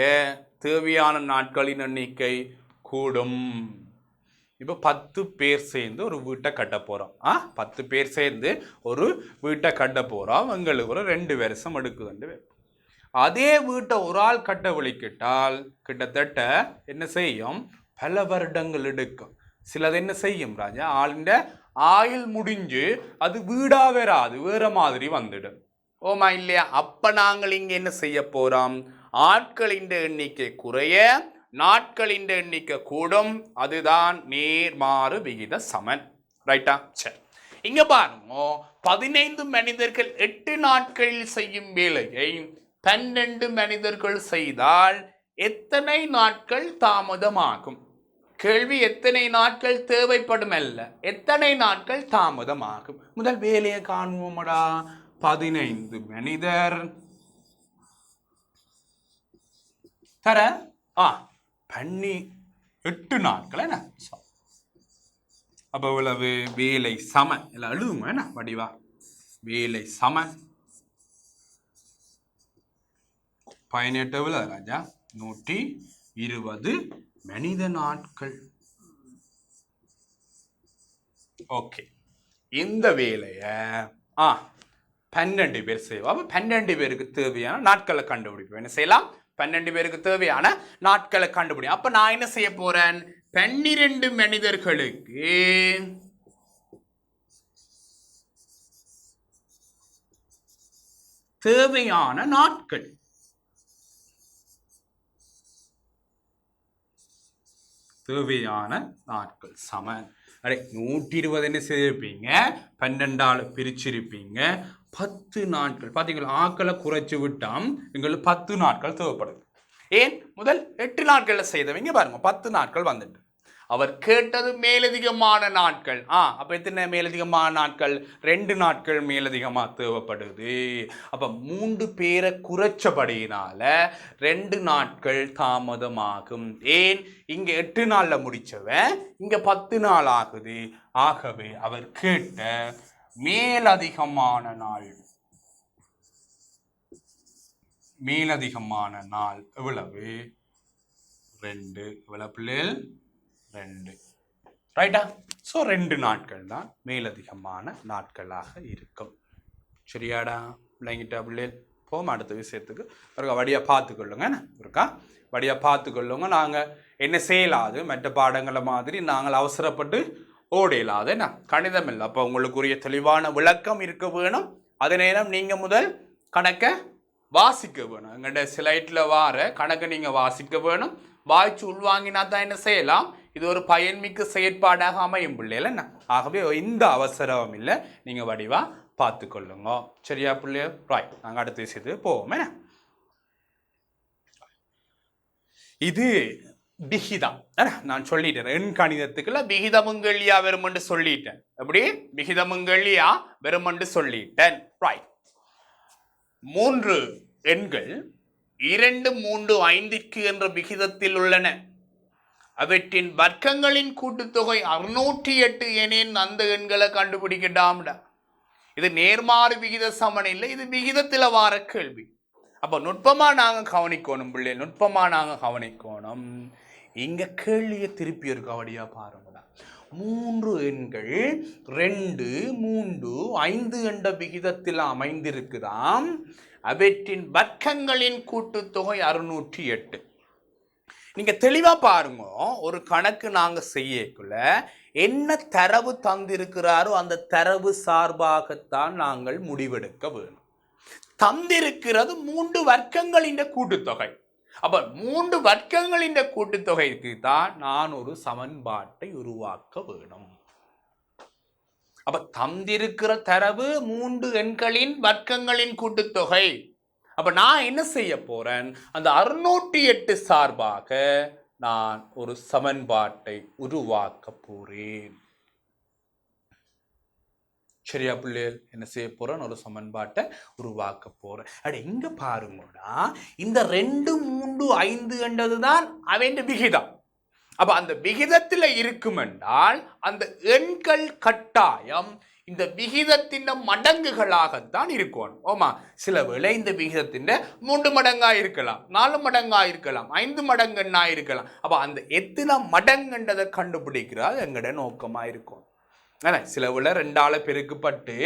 தேவையான நாட்களின் எண்ணிக்கை கூடும். இப்போ 10 பேர் சேர்ந்து ஒரு வீட்டை கட்ட போறோம். 10 பேர் சேர்ந்து ஒரு வீட்டை கட்ட போறோம். எங்களுக்கு ஒரு 2 வருஷம் எடுக்குதுண்டு. அதே வீட்டை ஒரு ஆள் கட்ட விழிக்கிட்டால் கிட்டத்தட்ட என்ன செய்யும்? பல வருடங்கள் எடுக்கும். சிலது என்ன செய்யும் ராஜா? ஆளுண்ட ஆயுள் முடிஞ்சு அது வீடா வராது, வேற மாதிரி வந்துடும். ஓமா இல்லையா? அப்ப நாங்கள் இங்க என்ன செய்ய போறோம்? ஆட்களின் எண்ணிக்கை குறைய நாட்களின் எண்ணிக்கை கூடும். அதுதான் நேர்மாறு விகித சமன். ரைட்டா? சரி, இங்க பாருங்க, 15 மனிதர்கள் 8 நாட்களில் செய்யும் வேலையை 12 மனிதர்கள் செய்தால் எத்தனை நாட்கள் தாமதமாகும்? கேள்வி எத்தனை நாட்கள் தேவைப்படும் அல்ல, எத்தனை நாட்கள் தாமதமாகும். முதல் வேலையை காணுவோமடா. 15 மனிதர் தர 8 நாட்கள் என்ன? அப்ப இவ்வளவு வேலை சமன் எல்லாம் எழுதுங்க என்ன வடிவா. வேலை சமன் 18 ராஜா 120 மனித நாட்கள். ஓகே, இந்த வேலைய 12 பேர் செய்வோம். 12 பேருக்கு தேவையான நாட்களை கண்டுபிடிப்போம். என்ன செய்யலாம்? 12 பேருக்கு தேவையான நாட்களை கண்டுபிடிக்கும். அப்ப நான் என்ன செய்ய போறேன்? 12 மனிதர்களுக்கு தேவையான நாட்கள். தேவையான நாட்கள் சமன். 120 செய்திருப்பீங்க, 12ஆல் பிரிச்சிருப்பீங்க, 10 நாட்கள். பார்த்தீங்களா, ஆக்களை குறைச்சி விட்டால் எங்களுக்கு 10 நாட்கள் தேவைப்படுது. ஏன் முதல் 8 நாட்களில் செய்தவங்க பாருங்க 10 நாட்கள் வந்துட்டு. அவர் கேட்டது மேலதிகமான நாட்கள். அப்ப எத்தனை மேலதிகமான நாட்கள்? 2 நாட்கள் மேலதிகமா தேவைப்படுது. அப்ப 3 பேரை குறைச்சபடியினால 2 நாட்கள் தாமதமாகும். ஏன் இங்க 8 நாள்ல முடிச்சவன் இங்க 10 நாள் ஆகுது. ஆகவே அவர் கேட்ட மேலதிகமான நாள் எவ்வளவு? 2. எவ்வளவு பிள்ளைகள்? 2. ரைட்டா? ஸோ 2 நாட்கள் தான் மேலதிகமான நாட்களாக இருக்கும். சரியாடா? விளங்கிட்டா பிள்ளைகள்? போமா அடுத்த விஷயத்துக்கு. இருக்கா வடியா பார்த்துக்கொள்ளுங்க. இருக்கா வடியா பார்த்துக்கொள்ளுங்க. நாங்கள் என்ன செய்யலாது மற்ற பாடங்களை மாதிரி நாங்கள் அவசரப்பட்டு ஓடையலாது. என்ன கணிதம் இல்லை. அப்போ உங்களுக்குரிய தெளிவான விளக்கம் இருக்க வேணும். அதே நேரம் நீங்கள் முதல் கணக்கை வாசிக்க வேணும். எங்கள்கிட்ட ஸ்லைட்டில் வார கணக்கை நீங்கள் வாசிக்க வேணும். வாய்ச்சி உள்வாங்கினா தான் என்ன செய்யலாம், இது ஒரு பயன்மிக்க செயற்பாடாக அமையும் பிள்ளைகள். என்ன ஆகவே இந்த அவசரம் இல்லை, நீங்கள் வடிவா பார்த்துக்கொள்ளுங்க. சரியா பிள்ளைய? ராய், நாங்கள் அடுத்த விஷயத்துக்கு போவோமே. இது விகிதம். நான் சொல்லிட்டேன், எண் கணிதத்துக்குள்ள விகிதமுங்கள்யா வெறுமண்டு சொல்லிட்டேன். எப்படி விகிதமுங்கள்யா வெறுமண்டு சொல்லிட்டேன். ராய், 3 எண்கள் 2, 3, 5 என்ற விகிதத்தில் உள்ளன. அவற்றின் வர்க்கங்களின் கூட்டுத்தொகை 608 எனின் அந்த எண்களை கண்டுபிடிக்கட்டாம்டா. இது நேர்மாறு விகித சமன் இல்லை, இது விகிதத்தில் வார கேள்வி. அப்போ நுட்பமா நாங்க கவனிக்கணும் பிள்ளை, நுட்பமா நாங்க கவனிக்கணும். இங்க கேள்வியை திருப்பி இருக்க வழியா பாருங்கடா. 3 எண்கள் 2, 3, 5 என்ற விகிதத்தில் அமைந்திருக்குதாம். அவற்றின் வர்க்கங்களின் கூட்டுத்தொகை 608. நீங்க தெளிவா பாருங்க, ஒரு கணக்கு நாங்க செய்யக்குள்ள என்ன தரவு தந்திருக்கிறாரோ அந்த தரவு சார்பாகத்தான் நாங்கள் முடிவெடுக்க வேணும். தந்திருக்கிறது 3 வர்க்கங்களின் கூட்டுத்தொகை. அப்ப 3 வர்க்கங்களின் கூட்டுத்தொகைக்கு தான் நான் ஒரு சமன்பாட்டை உருவாக்க வேணும். அப்ப தந்திருக்கிற தரவு 3 எண்களின் வர்க்கங்களின் கூட்டுத்தொகை. அப்ப நான் என்ன செய்ய போறேன், அந்த 608 சார்பாக நான் ஒரு சமன்பாட்டை உருவாக்க போறேன். சரியா பிள்ளைகள்? என்ன செய்ய போறேன், ஒரு சமன்பாட்டை உருவாக்க போறேன். இங்க பாருங்கடா, இந்த 2, 3, 5 என்றதுதான் அவன் விகிதம். அப்ப அந்த விகிதத்தில் இருக்கும் என்றால் அந்த எண்கள் கட்டாயம் இந்த விகிதத்தின் மடங்குகளாகத்தான் இருக்கும். ஓமா, சில வேளை இந்த விகிதத்தின் 3 மடங்கா இருக்கலாம், 4 மடங்கா இருக்கலாம், 5 மடங்குன்னா இருக்கலாம். அப்ப அந்த எத்தனை மடங்குன்றதை கண்டுபிடிக்கிறது எங்கட நோக்கமா இருக்கும். சில வேளை 2ஆல பெருக்கப்பட்டு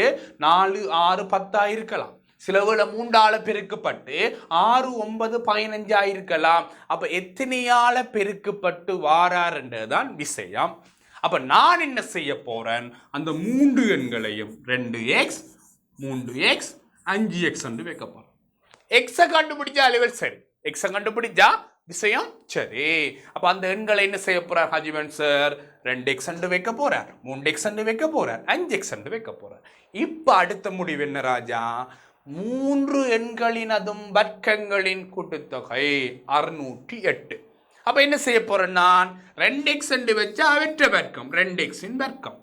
4, 6, 10 இருக்கலாம். சில வேளை 3ஆல பெருக்கப்பட்டு 6, 9, 15 இருக்கலாம். அப்ப எத்தனையால பெருக்கப்பட்டு வாராருன்றதுதான் விஷயம். அப்ப நான் என்ன செய்ய போறேன், அந்த 3 எண்களையும் 2x, 3x, 5x என்று வைக்க போறேன். எக்ஸ கண்டுபிடிச்சா அளவுகள் சரி, எக்ஸ கண்டுபிடிச்சா விஷயம் சரி. அப்ப அந்த எண்களை என்ன செய்ய போறார் ஹஜிவன் சார், 2x என்று வைக்க போறார், 3x என்று வைக்க போறார், 5x என்று வைக்க போறார். இப்ப அடுத்த முடிவு என்ன ராஜா, 3 எண்களின் அதும் வர்க்கங்களின் கூட்டுத்தொகை 608. அப்ப என்ன செய்ய போறேன், நான் 2x என்று வச்சா அவற்ற வர்க்கம் 2x இன் வர்க்கம்,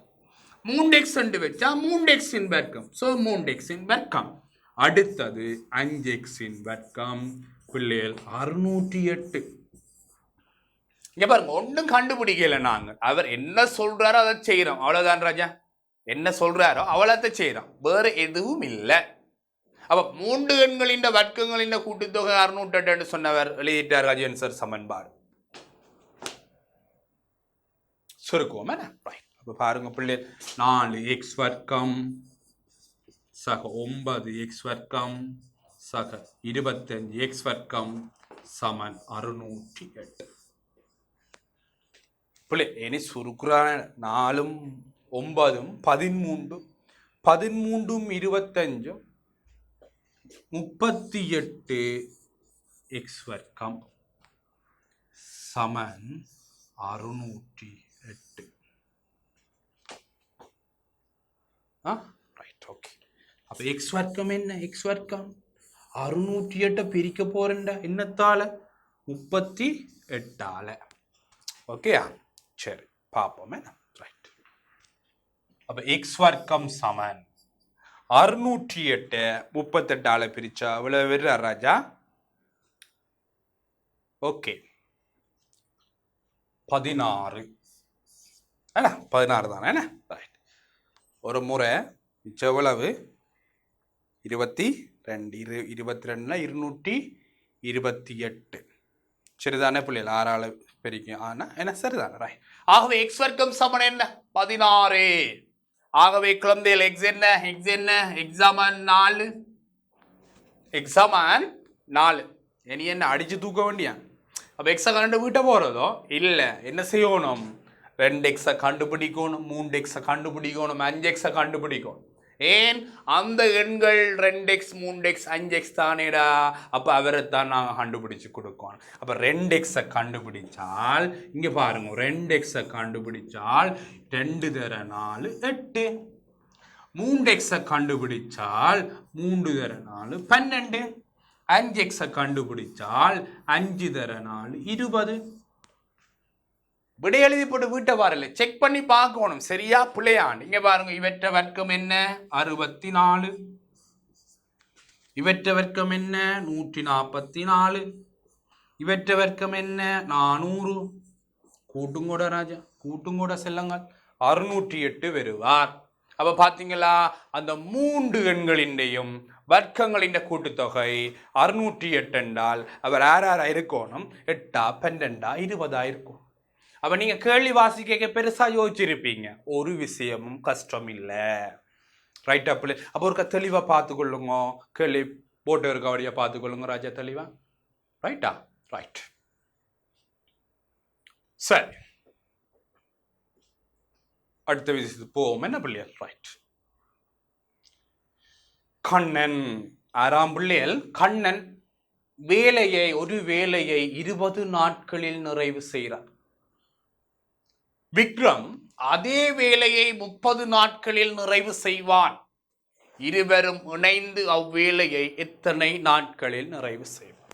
3x என்று வச்சா 3x இன் வர்க்கம், சோ 3x இன் வர்க்கம். அடுத்தது 5x இன் வர்க்கம் பிள்ளைகள் 608. இங்க பாருங்க, ஒன்றும் கண்டுபிடிக்கல நாங்க. அவர் என்ன சொல்றாரோ அதை செய்யறோம், அவ்வளவுதான் ராஜா. என்ன சொல்றாரோ அவ்வளோத்தை செய்யறோம், வேற எதுவும் இல்லை. அப்ப 3 எண்களின் வர்க்கங்களின் கூட்டுத்தொகை 608 சொன்னவர் எழுதிட்டார் ராஜன் சார் சமன்பாடு. சுருக்குவோம். அப்ப பாருங்க பிள்ளை, 4x வர்க்கம் சக 9x வர்க்கம் சக 25x வர்க்கம் சமன் 608. பிள்ளை இனி சுருக்குறான 4, 9, 13, 13, 25, 38 எக்ஸ் வர்க்கம் சமன் 608. Right, okay. அப்போ எக்ஸ் வர்க்கம் என்ன? எக்ஸ் வர்க்கம் 608 பிரிக்க போறேன்டா என்னத்தால? 38ஆல. ஓகேயா? சரி, பார்ப்போமே. ரைட். அப்போ எக்ஸ் வர்க்கம் சமன் 608 38ஆல பிரிச்சா அவ்வளவு வருதா ராஜா? ஓகே, 16. 16 தானே? ரைட். ஒரு முறை எவ்வளவு? 22. 22 228. சரிதானே பிள்ளைகள்? 6ஆல பிரிக்கும். ஆனா என்ன? சரிதானே? ரைட். ஆகவே எக்ஸ் வர்க்கம் சமன் என்ன? 16. ஆகவே குழந்தைகள் எக்ஸ் என்ன? எக்ஸ் என்ன? எக்ஸாமன் 4. எக்ஸாமன் 4. இனி என்ன அடிச்சு தூக்க வேண்டியா? அப்போ எக்ஸை கண்டு வீட்டை போகிறதோ இல்லை, என்ன செய்யணும்? 2 எக்ஸை கண்டுபிடிக்கணும், 3 எக்ஸை கண்டுபிடிக்கணும், 5 எக்ஸை கண்டுபிடிக்கணும். ஏன்? அந்த எண்கள் 2x 3x 5x தானேடா. அப்போ அவரைத்தான் நாங்கள் கண்டுபிடிச்சு கொடுக்கணும். அப்போ 2xை கண்டுபிடிச்சால் இங்கே பாருங்க, 2xை கண்டுபிடிச்சால் 2 தர 4 8. 3xை கண்டுபிடிச்சால் 3 தர 4 12. 5xை கண்டுபிடிச்சால் 5 தர 4 20. விடை எழுதி போட்டு வீட்டை பாருல செக் பண்ணி பார்க்கணும் சரியா பிள்ளையாண்டு. இங்க பாருங்க, இவற்ற வர்க்கம் என்ன? 64. இவற்ற வர்க்கம் என்ன? 144. இவற்ற வர்க்கம் என்ன? 400. கூட்டுங்கூட ராஜா, கூட்டுங்கூட செல்லுங்கள். 608 வருவார். அப்ப பாத்தீங்களா, அந்த 3 எண்களின்டையும் வர்க்கங்களின் கூட்டுத்தொகை 608 என்றால் அவர் யாரா இருக்கணும்? 8 12 20 இருக்கும். அப்ப நீங்க கேள்வி வாசிக்க பெருசா யோசிச்சிருப்பீங்க. ஒரு விஷயமும் கஷ்டம் இல்லை. ரைட்டா பிள்ளை? அப்போ ஒரு தெளிவா பார்த்துக்கொள்ளுங்க. கேள்வி போட்டு இருக்க வழியா பார்த்துக்கொள்ளுங்க ராஜா, தெளிவா. ரைட்டா? ரைட். சரி, அடுத்த விஷயத்துக்கு போவோம். என்ன பிள்ளைகள்? ரைட். கண்ணன் 6ஆம் பிள்ளைகள். கண்ணன் ஒரு வேலையை 20 நாட்களில் நிறைவு செய்கிறார். விக்ரம் அதே வேலையை 30 நாட்களில் நிறைவு செய்வான். இருவரும் இணைந்து அவ்வேலையை எத்தனை நாட்களில் நிறைவு செய்வான்?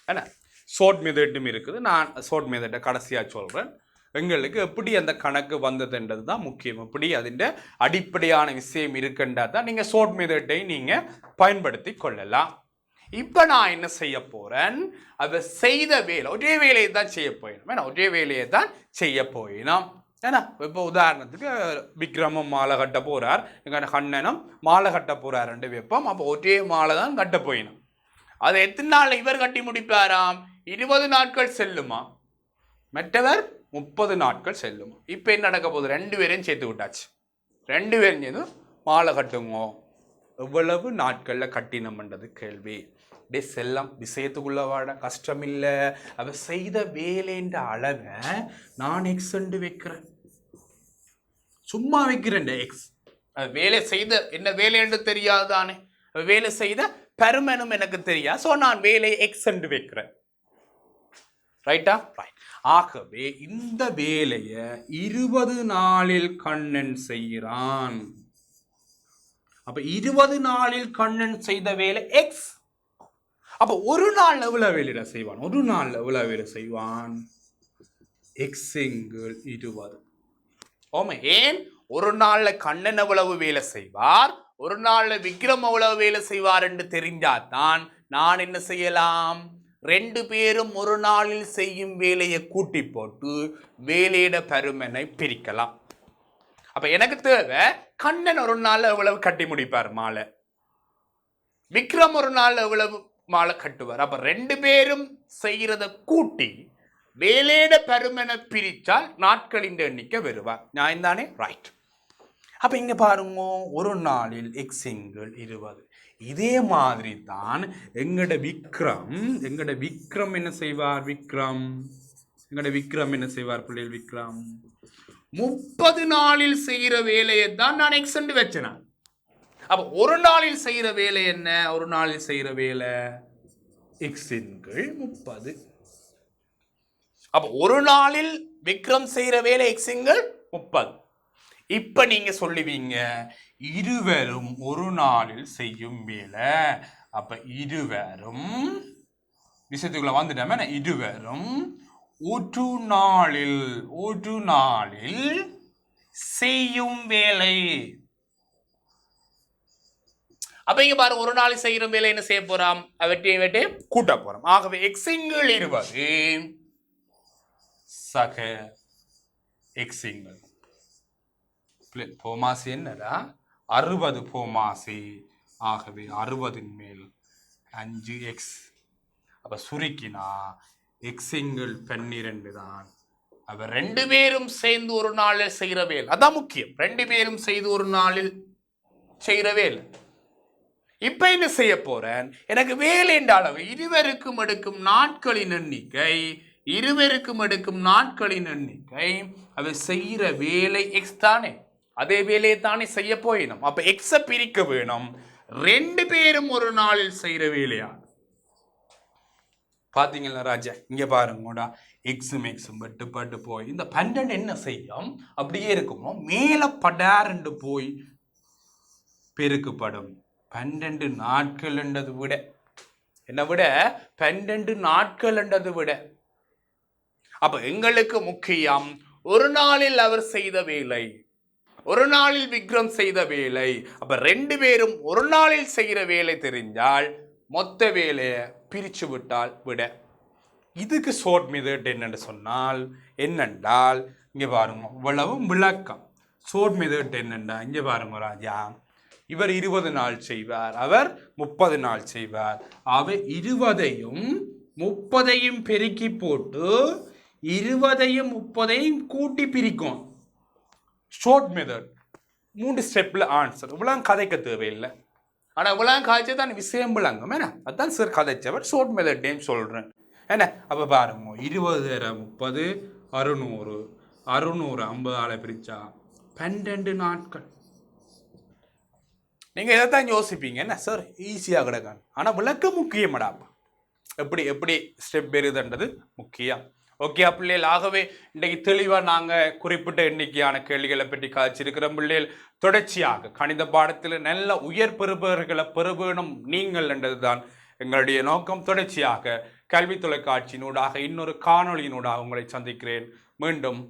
என்ன ஷார்ட் மெத்தடும் இருக்குது. நான் ஷார்ட் மெத்தட்டை கடைசியா சொல்றேன். எங்களுக்கு எப்படி அந்த கணக்கு வந்ததுன்றது தான் முக்கியம். எப்படி அதிண்ட அடிப்படையான விஷயம் இருக்குன்றா தான் நீங்க ஷார்ட் மெத்தட்டை நீங்க பயன்படுத்தி கொள்ளலாம். இப்ப நான் என்ன செய்ய போறேன்? அதை செய்த வேலை, ஒரே வேலையை தான் செய்ய போயிடும். ஒரே வேலையை தான் செய்ய போயிடும். ஏன்னா இப்போ உதாரணத்துக்கு விக்ரமும் மாலை கட்ட போறார், எங்க கண்ணனும் மாலை கட்ட போறார், 2 வைப்போம். அப்போ ஒரே மாலை தான் கட்ட போயிடும். அதை எத்தனை நாள் இவர் கட்டி முடிப்பாராம்? 20 நாட்கள் செல்லுமா, மற்றவர் 30 நாட்கள் செல்லுமா. இப்ப என்ன நடக்க போகுது? 2 பேரையும் சேர்த்து விட்டாச்சு. 2 பேரும் சேர்ந்து மாலை கட்டுங்க. எவ்வளவு நாட்கள்ல கட்டினம்ன்றது கேள்வி. டே செல்லம், விஷயத்துக்குள்ள வாட கஷ்டம் இல்லை. அவ செய்த வேலைன்ற அளவை நான் எக்ஸ் வைக்கிறேன். சும்மா வைக்கிறேன் எக்ஸ். வேலை செய்த என்ன வேலை என்று தெரியாதானே? வேலை செய்த பெருமனும் எனக்கு தெரியாது. ஸோ நான் வேலை எக்ஸ் வைக்கிறேன். ரைட்டா? ரைட். ஆகவே இந்த வேலையை 20 நாளில் கண்ணன் செய்கிறான். அப்ப 20 நாளில் கண்ணன் செய்த வேலை எக்ஸ். அப்ப ஒரு நாள் எவ்வளவு வேலை செய்வான்? ஒரு நாள் எவ்வளவு வேலை செய்வான்? எக்ஸ் 20. ஓமே. ஏன்? ஒரு நாள்ல கண்ணன் எவ்வளவு வேலை செய்வார், ஒரு நாள்ல விக்ரம் எவ்வளவு வேலை செய்வார் என்று தெரிஞ்சாதான் நான் என்ன செய்யலாம்? 2 பேரும் ஒரு நாளில் செய்யும் வேலையை கூட்டி போட்டு வேலையிட பருமனை பிரிக்கலாம். அப்ப எனக்கு தேவை கண்ணன் ஒரு நாள் எவ்வளவு கட்டி முடிப்பார் மாலை, விக்ரம் ஒரு நாள் எவ்வளவு மாலை கட்டுவார். அப்ப 2 பேரும் செய்யறத கூட்டி வேலையிட பருமனை பிரிச்சால் நாட்களின் எண்ணிக்கை வருவார். நியாயம் தானே? ரைட். அப்ப இங்க பாருங்க, ஒரு நாளில் எக்ஸ் 20. இதே மாதிரி தான் எங்கட விக்ரம் என்ன செய்வார்? விக்ரம் என்ன செய்வார் பிள்ளைகள்? விக்ரம் 30 நாளில் செய்கிற வேலையை தான் நான் எக்ஸ் வச்சேன். அப்ப ஒரு நாளில் செய்யற வேலை என்ன? ஒரு நாளில் செய்யற வேலை எக்ஸின் கீழ் 30. அப்ப ஒரு நாளில் விக்ரம் செய்யற வேலை எக்ஸின் கீழ் 30. இப்ப நீங்க சொல்லுவீங்க இருவரும் ஒரு நாளில் செய்யும் வேலை. அப்ப இருவரும் விஷயத்துக்குள்ள வந்துட்டோமே, இருவரும் ஒரு நாளில் செய்யும் வேலை. அப்ப இங்க பாருங்க, ஒரு நாள் செய்யற வேலை என்ன செய்ய போறோம்? அவற்றை கூட்ட போறோம். ஆகவே எக்ஸிங்கள் 20 சக எக்ஸிங்கள் போமாசி என்னடா 60 போமாசி. ஆகவே 60 மேல் 5x. அப்ப சுருக்கினா எக்ஸிங்கள் 12 தான். அப்ப 2 பேரும் சேர்ந்து ஒரு நாளில் செய்யற வேலை. அதான் முக்கியம், 2 பேரும் செய்து ஒரு நாளில் செய்யற வேலை. இப்ப என்ன செய்ய போறேன்? எனக்கு வேலை என்ற அளவு இருவருக்கும் எடுக்கும் நாட்களின் எண்ணிக்கை அதை செய்யற வேலை எக்ஸ் தானே, அதே வேலையை தானே செய்ய போயிடும். அப்ப எக்ஸ பிரிக்க வேணும். 2 பேரும் ஒரு நாளில் செய்யற வேலையா பாத்தீங்களா ராஜா? இங்க பாருங்கடா, எக்ஸும் வெட்டுப்பட்டு போய் இந்த 12 என்ன செய்யும்? அப்படியே இருக்குமோ மேல படாரண்டு போய் பெருக்குப்படும். 12 நாட்கள் என்றது விட என்ன விட 12 நாட்கள் என்றது விட. அப்ப எங்களுக்கு முக்கியம் ஒரு நாளில் அவர் செய்த வேலை, ஒரு நாளில் விக்ரம் செய்த வேலை. அப்ப 2 பேரும் ஒரு நாளில் செய்கிற வேலை தெரிஞ்சால் மொத்த வேலையை பிரிச்சு விட்டால் விட. இதுக்கு ஷார்ட் மெத்தட் என்னன்னு சொன்னால் என்னென்றால் இங்க பாருங்க, இவ்வளவும் விளக்கம். ஷார்ட் மெத்தட் என்னென்றா இங்க பாருங்க ராஜா, இவர் 20 நாள் செய்வார், அவர் 30 நாள் செய்வார். அவர் 20ஐயும் 30ஐயும் பெருக்கி போட்டு 20ஐயும் 30ஐயும் கூட்டி பிரிக்கும். ஷார்ட் மெத்தட் 3 ஸ்டெப்ல ஆன்சர். இவ்வளவு கதைக்க தேவையில்லை. ஆனா இவ்வளவு காய்ச்சி தான் விஷயம் விளங்கும். என்ன அதான் சார் கதைச்சவர் ஷார்ட் மெத்தட் நேம் சொல்றேன். என்ன அப்ப பாருங்க, 20 30 600 50 பிரிச்சா 12 நாட்கள். நீங்க இதைத்தான் யோசிப்பீங்க, என்ன சார் ஈஸியாக கிடக்கான். ஆனா விளக்கம் முக்கியமாடா. எப்படி ஸ்டெப் பெறுதுன்றது முக்கியம். ஓகே பிள்ளைகள், ஆகவே இன்றைக்கு தெளிவாக நாங்கள் குறிப்பிட்ட எண்ணிக்கையான கேள்விகளை பற்றி காய்ச்சிருக்கிற பிள்ளைகள் தொடர்ச்சியாக கணித பாடத்தில் நல்ல உயர் பெறுபவர்களை பெறுவேணும் நீங்கள் என்றதுதான் எங்களுடைய நோக்கம். தொடர்ச்சியாக கல்வி தொலைக்காட்சியினூடாக இன்னொரு காணொலியினூடாக உங்களை சந்திக்கிறேன். மீண்டும்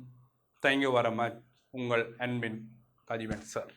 தேங்க்யூ வெரி மச். உங்கள் அன்பின் கதிவன் சார்.